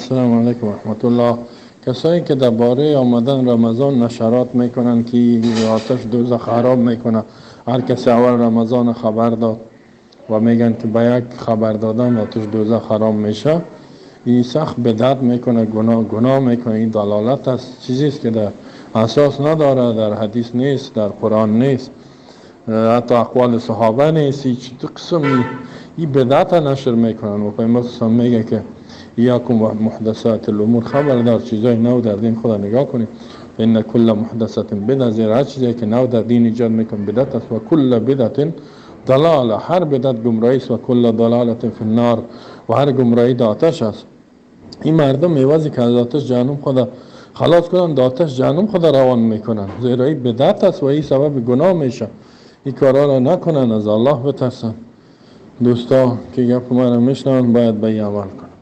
السلام علیکم و رحمت الله. کسایی که درباره آمدن رمضان نشرات میکنن که آتش دوزخ خراب میکنه، هر کسی اول رمضان خبر داد و میگن که به یک خبر دادن آتش دوزخ خراب میشه، این سخت بدعت میکنه، گناه میکنه. این دلالت است چیزیست که در اساس نداره، در حدیث نیست، در قرآن نیست، حتی اقوال صحابه نیست. چه قسم این بدعت نشر میکنن و پیامبر میگه که یاکم و محدثات الامور، خبردار چیزای نو در دین خدا نگاه کنید. ان کل محدثات بدعه، زیرا چیزی که نو در دین ایجاد میکنه بدعت است. و کل بدعت ضلاله، هر بدعت گمراهی است. و کل ضلالت فی النار، و هر گمراهی در آتش است. این مردم میوازی که از آتش جهنم خدا خلاص کنن، در آتش جهنم خدا روان میکنن، زیرا این بدعت است و این سبب گناه میشه. این کارا را نکنن، از الله بترسن. دوستا که گپ ما را میشنون باید به این عمل کنن.